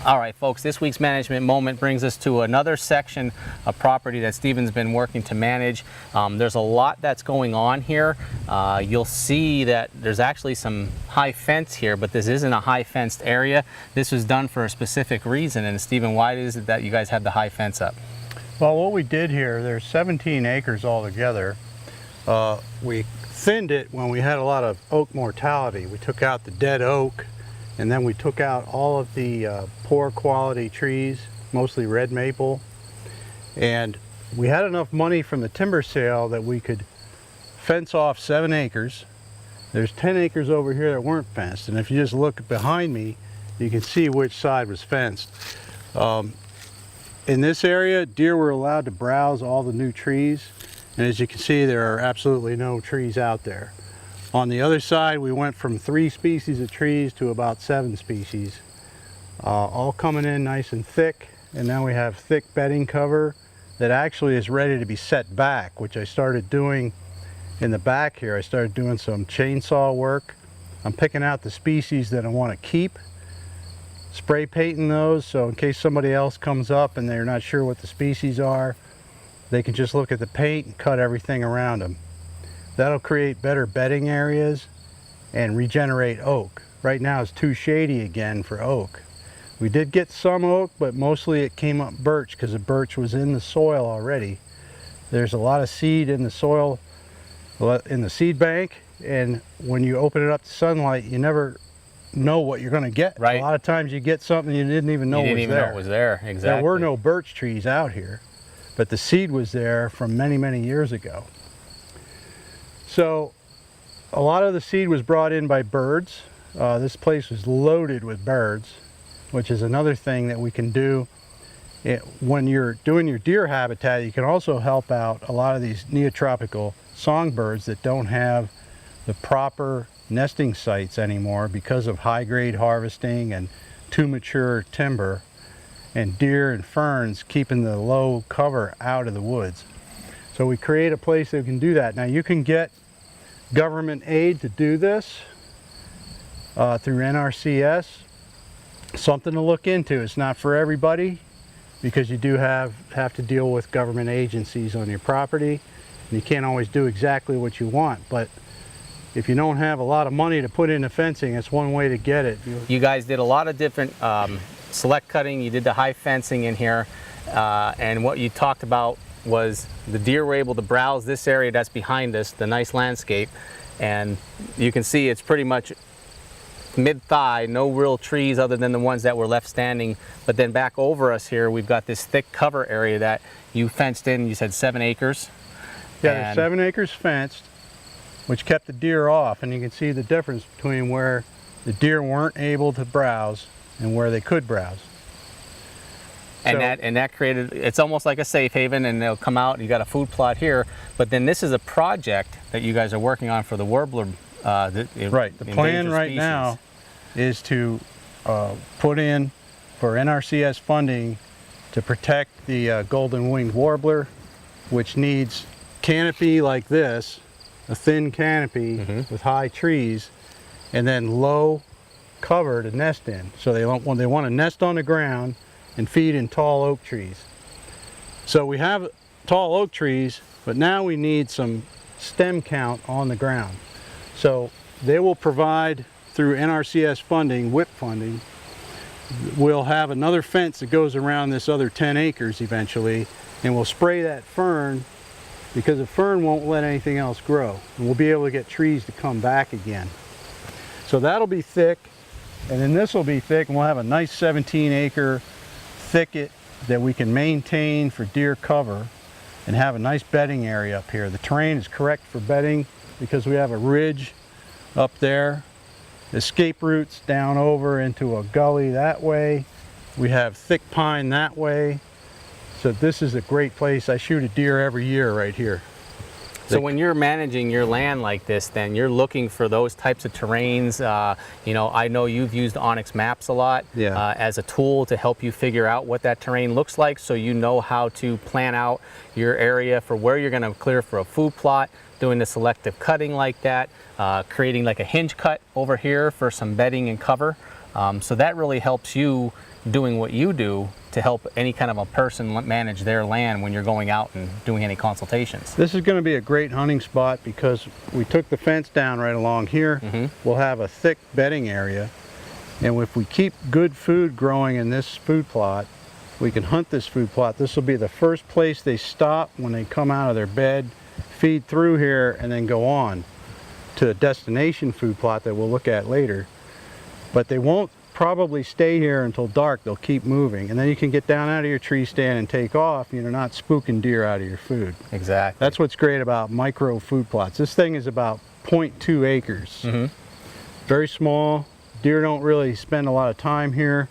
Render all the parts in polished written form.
All right, folks, this week's management moment brings us to another section of property that Stephen's been working to manage. There's a lot that's going on here. You'll see that there's actually some high fence here, but this isn't a high fenced area. This was done for a specific reason. And Stephen, why is it that you guys have the high fence up? Well, what we did here, there's 17 acres altogether. We thinned it when we had a lot of oak mortality. We took out the dead oak, and then we took out all of the poor quality trees, mostly red maple. And we had enough money from the timber sale that we could fence off 7 acres. There's 10 acres over here that weren't fenced. And if you just look behind me, you can see which side was fenced. In this area, deer were allowed to browse all the new trees. And as you can see, there are absolutely no trees out there. On the other side, we went from 3 species of trees to about 7 species, all coming in nice and thick. And now we have thick bedding cover that actually is ready to be set back, which I started doing in the back here. I started doing some chainsaw work. I'm picking out the species that I want to keep, spray painting those, so in case somebody else comes up and they're not sure what the species are, they can just look at the paint and cut everything around them. That'll create better bedding areas and regenerate oak. Right now it's too shady again for oak. We did get some oak, but mostly it came up birch because the birch was in the soil already. There's a lot of seed in the soil, in the seed bank, and when you open it up to sunlight, you never know what you're going to get. Right. A lot of times you get something you didn't even know was there. Exactly. There were no birch trees out here, but the seed was there from many, many years ago. So a lot of the seed was brought in by birds. This place was loaded with birds, which is another thing that we can do. When you're doing your deer habitat, you can also help out a lot of these neotropical songbirds that don't have the proper nesting sites anymore because of high-grade harvesting and too mature timber, and deer and ferns keeping the low cover out of the woods. So we create a place that can do that. Now you can get government aid to do this through NRCS. Something to look into. It's not for everybody because you do have to deal with government agencies on your property, and you can't always do exactly what you want. But if you don't have a lot of money to put into fencing, it's one way to get it. You guys did a lot of different select cutting. You did the high fencing in here, and what you talked about was the deer were able to browse this area that's behind us, the nice landscape, and you can see it's pretty much mid-thigh, no real trees other than the ones that were left standing. But then back over us here, we've got this thick cover area that you fenced in. You said 7 acres. Yeah, there's 7 acres fenced, which kept the deer off, and you can see the difference between where the deer weren't able to browse and where they could browse. And that created, it's almost like a safe haven, and they'll come out and you got a food plot here. But then this is a project that you guys are working on for the warbler. Right. The plan right now is to put in for NRCS funding to protect the golden winged warbler, which needs canopy like this, a thin canopy with high trees, and then low cover to nest in. So they want to nest on the ground and feed in tall oak trees. So we have tall oak trees, but now we need some stem count on the ground. So they will provide through NRCS funding, WIP funding, we'll have another fence that goes around this other 10 acres eventually, and we'll spray that fern because the fern won't let anything else grow, and we'll be able to get trees to come back again. So that'll be thick, and then this will be thick, and we'll have a nice 17-acre thicket that we can maintain for deer cover and have a nice bedding area up here. The terrain is correct for bedding because we have a ridge up there, escape routes down over into a gully that way. We have thick pine that way. So this is a great place. I shoot a deer every year right here. So when you're managing your land like this, then you're looking for those types of terrains. You know, I know you've used Onyx Maps a lot as a tool to help you figure out what that terrain looks like, so you know how to plan out your area for where you're going to clear for a food plot, doing the selective cutting like that, creating like a hinge cut over here for some bedding and cover. So that really helps you doing what you do to help any kind of a person manage their land when you're going out and doing any consultations? This is going to be a great hunting spot because we took the fence down right along here. We'll have a thick bedding area, and if we keep good food growing in this food plot, we can hunt this food plot. This will be the first place they stop when they come out of their bed, feed through here, and then go on to a destination food plot that we'll look at later. But they won't probably stay here until dark. They'll keep moving, and then you can get down out of your tree stand and take off. You're not spooking deer out of your food. Exactly. That's what's great about micro food plots. This thing is about 0.2 acres. Very small. Deer don't really spend a lot of time here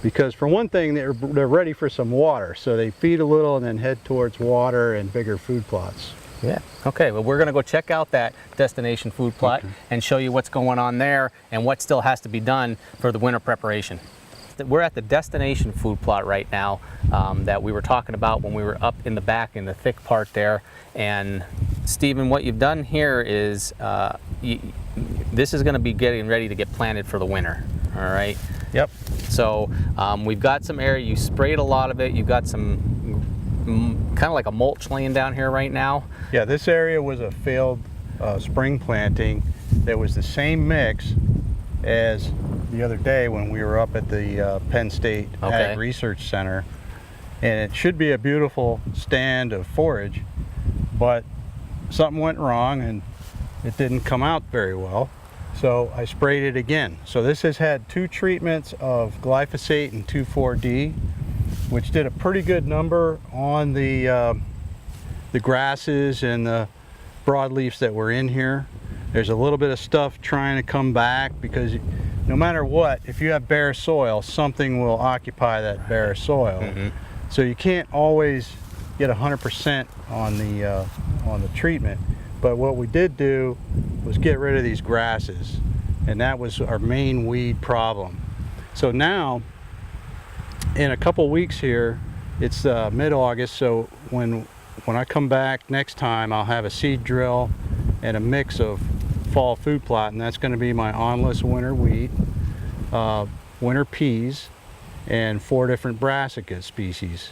because, for one thing, they're ready for some water, so they feed a little and then head towards water and bigger food plots. Yeah. Okay, well, we're going to go check out that destination food plot and show you what's going on there and what still has to be done for the winter preparation. We're at the destination food plot right now that we were talking about when we were up in the back in the thick part there. And Stephen, what you've done here is this is going to be getting ready to get planted for the winter. All right. Yep. So we've got some area. You sprayed a lot of it. You've got some kind of like a mulch laying down here right now. Yeah, this area was a failed spring planting that was the same mix as the other day when we were up at the Penn State Ag Research Center. And it should be a beautiful stand of forage, but something went wrong and it didn't come out very well. So I sprayed it again. So this has had 2 treatments of glyphosate and 2,4-D, which did a pretty good number on the grasses and the broadleafs that were in here. There's a little bit of stuff trying to come back because no matter what, if you have bare soil, something will occupy that bare soil. So you can't always get 100% on the treatment. But what we did do was get rid of these grasses, and that was our main weed problem. So now, in a couple weeks here, it's mid-August, so when I come back next time, I'll have a seed drill and a mix of fall food plot, and that's going to be my onless winter wheat, winter peas, and 4 different brassica species.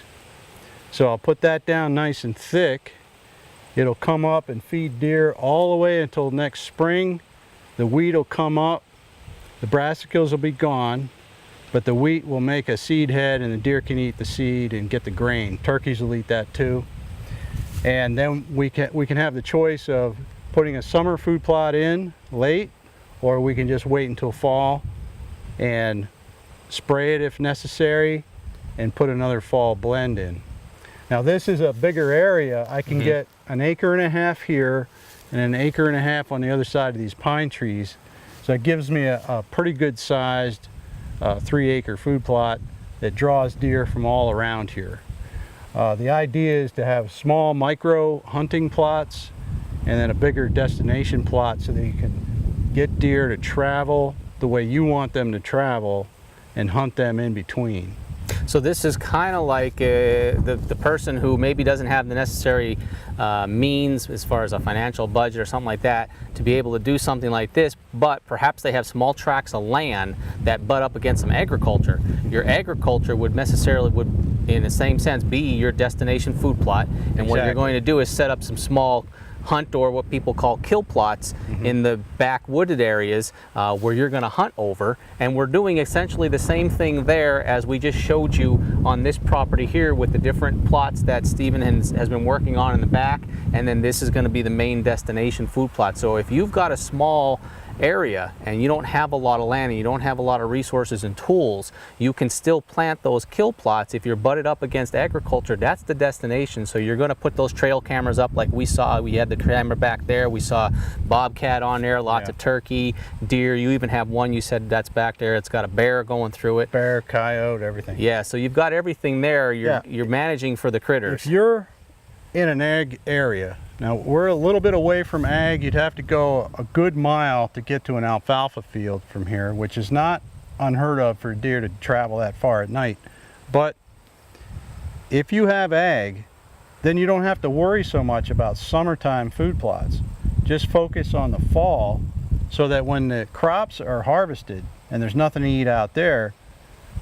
So I'll put that down nice and thick. It'll come up and feed deer all the way until next spring. The wheat will come up, the brassicas will be gone, but the wheat will make a seed head and the deer can eat the seed and get the grain. Turkeys will eat that too. And then we can have the choice of putting a summer food plot in late, or we can just wait until fall and spray it if necessary and put another fall blend in. Now this is a bigger area. I can get 1.5 acres here and 1.5 acres on the other side of these pine trees. So it gives me a pretty good sized 3-acre food plot that draws deer from all around here. The idea is to have small micro hunting plots and then a bigger destination plot so that you can get deer to travel the way you want them to travel and hunt them in between. So this is kind of like the person who maybe doesn't have the necessary means as far as a financial budget or something like that to be able to do something like this, but perhaps they have small tracts of land that butt up against some agriculture. Your agriculture would in the same sense be your destination food plot, and what you're going to do is set up some small hunt, or what people call kill plots, in the back wooded areas where you're going to hunt over. And we're doing essentially the same thing there as we just showed you on this property here with the different plots that Stephen has been working on in the back, and then this is going to be the main destination food plot. So if you've got a small area and you don't have a lot of land and you don't have a lot of resources and tools, you can still plant those kill plots. If you're butted up against agriculture, that's the destination. So you're going to put those trail cameras up like we saw. We had the camera back there. We saw bobcat on there, lots of turkey, deer. You even have one you said that's back there. It's got a bear going through it. Bear, coyote, everything. Yeah, so you've got everything there. You're managing for the critters. If you're in an ag area, now we're a little bit away from ag, you'd have to go a good mile to get to an alfalfa field from here, which is not unheard of for deer to travel that far at night. But if you have ag, then you don't have to worry so much about summertime food plots. Just focus on the fall so that when the crops are harvested and there's nothing to eat out there,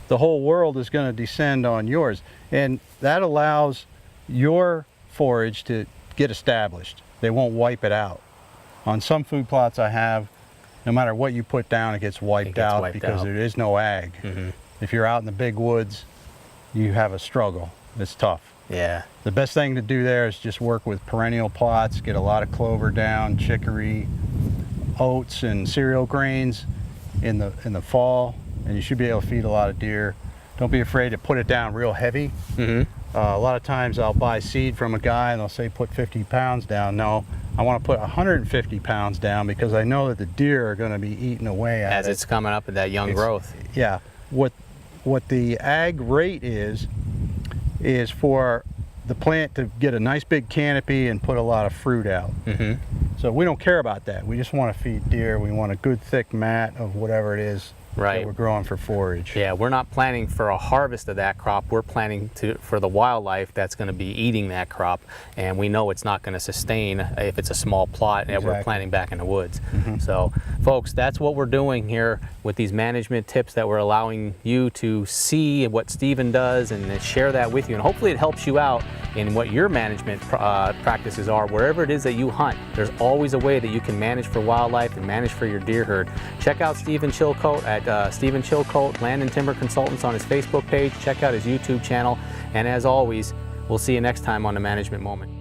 the whole world is going to descend on yours. And that allows your forage to get established. They won't wipe it out. On some food plots I have, no matter what you put down, it gets wiped out because there is no ag. If you're out in the big woods, you have a struggle. It's tough. Yeah. The best thing to do there is just work with perennial plots, get a lot of clover down, chicory, oats and cereal grains in the fall, and you should be able to feed a lot of deer. Don't be afraid to put it down real heavy. A lot of times I'll buy seed from a guy and they'll say put 50 pounds down. No, I want to put 150 pounds down because I know that the deer are going to be eating away at it. As it's coming up at that young growth. Yeah. What the ag rate is for the plant to get a nice big canopy and put a lot of fruit out. So we don't care about that. We just want to feed deer. We want a good thick mat of whatever it is that we're growing for forage. Yeah, we're not planning for a harvest of that crop. We're planning for the wildlife that's going to be eating that crop, and we know it's not going to sustain if it's a small plot that we're planting back in the woods. So, folks, that's what we're doing here with these management tips that we're allowing you to see what Stephen does and share that with you. And hopefully it helps you out in what your management practices are. Wherever it is that you hunt, there's always a way that you can manage for wildlife and manage for your deer herd. Check out Stephen Chilcote at Stephen Chilcote Land and Timber Consultants on his Facebook page. Check out his YouTube channel. And as always, we'll see you next time on The Management Moment.